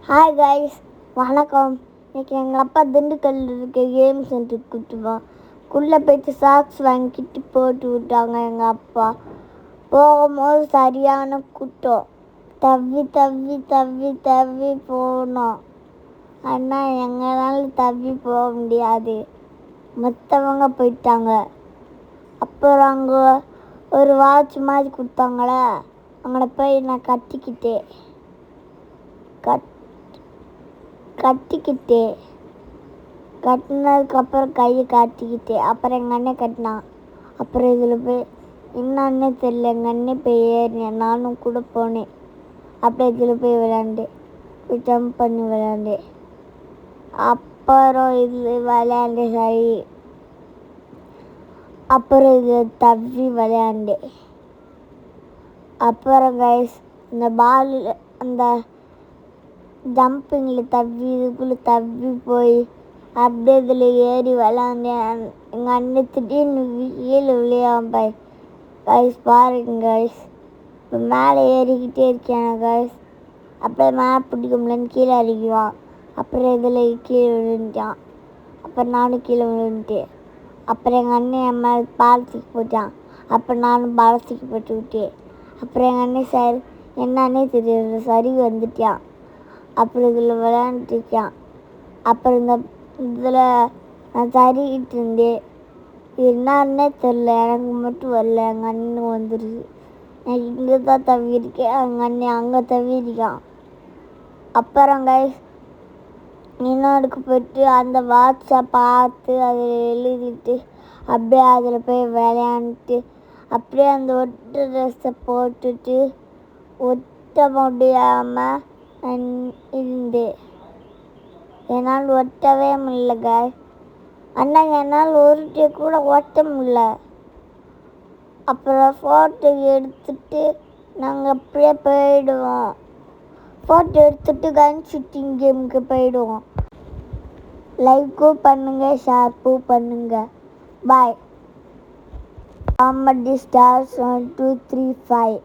Hi guys, வணக்கம். இன்றைக்கி எங்கள் அப்பா திண்டுக்கல்லில் இருக்க கேம் சென்டருக்கு கூப்பிட்டுவான். உள்ளே போய்ட்டு சாக்ஸ் வாங்கிட்டு போட்டு விட்டாங்க. எங்கள் அப்பா போகும்போது சரியான கூட்டம். தவ்வி தவ்வி தவ்வி தவ்வி போனோம். ஆனால் எங்களால் தவ்வி போக முடியாது. மற்றவங்க போயிட்டாங்க. அப்புறம் அங்கே ஒரு வாட்ச் மாதிரி கொடுத்தாங்களே, அங்கே போய் நான் கட்டினதுக்கப்புறம் கையை காட்டிக்கிட்டேன். அப்புறம் எங்கள் அண்ணன் கட்டினான். அப்புறம் இதில் போய் என்னன்னே தெரியல, எங்கள் அண்ணன் போய் ஏறினேன். நானும் கூட போனேன். அப்புறம் இதில் போய் விளையாண்டேன். ஜம்ப் பண்ணி விளையாண்டேன். அப்புறம் இதில் விளையாண்டேன். சரி, அப்புறம் இதில் தவ்வி விளையாண்டேன். அப்புறம் கைஸ், இந்த பாலில் அந்த ஜம்பிங்கில் தவ்வி இதுக்குள்ளே தவ்வி போய் அப்படியே இதில் ஏறி விளாண்டேன். எங்கள் அண்ணன் திடீர்னு கீழே விளையாம்பை கைஸ் பாருங்க கைஸ். இப்போ மேலே ஏறிக்கிட்டே இருக்கேன் கைஸ். அப்படியே மேலே பிடிக்க முடியலன்னு கீழே இறங்கிடுவான். அப்புறம் இதில் கீழே விழுந்துட்டான். அப்புறம் நானும் கீழே விழுந்துட்டேன். அப்புறம் எங்கள் அண்ணன் என் மேலே பாலத்துக்கு போட்டான். அப்புறம் நானும் பாலத்துக்கு போட்டு விட்டேன். அப்புறம் எங்கள் அண்ணன் சார் என்னன்னே தெரியாது சரி வந்துட்டான். அப்புறம் இதில் விளையாண்டுருக்கான். அப்புறம் இந்த இதில் நான் சரிக்கிட்டு இருந்தேன். இது என்னன்னே தெரில, எனக்கு மட்டும் வரல. எங்கள் அண்ணன் வந்துடுது. நான் இங்கே தான் தவிர்க்கேன், எங்கள் அண்ணன் அங்கே தவிர்க்கான். அப்புறம் கைஸ், இன்னொருக்கு போய்ட்டு அந்த வாட்சை பார்த்து அதில் எழுதிட்டு அப்படியே அதில் போய் விளையாண்டுட்டு அப்படியே அந்த ஒட்டு ட்ரெஸ்ஸை போட்டுட்டு ஒட்ட முடியாமல் இருந்தேன். என்னால் ஒட்டவே முடியல கைஸ். ஆனால் என்னால் ஒரு டே கூட ஒட்ட முடியல. அப்புறம் ஃபோட்டோ எடுத்துட்டு நாங்கள் அப்படியே போயிடுவோம். ஃபோட்டோ எடுத்துட்டு கன் ஷூட்டிங் கேமுக்கு போயிடுவோம். லைக்கும் பண்ணுங்கள், ஷேர்ப்பும் பண்ணுங்கள். பாய். Comedy stars 1 2 3 5.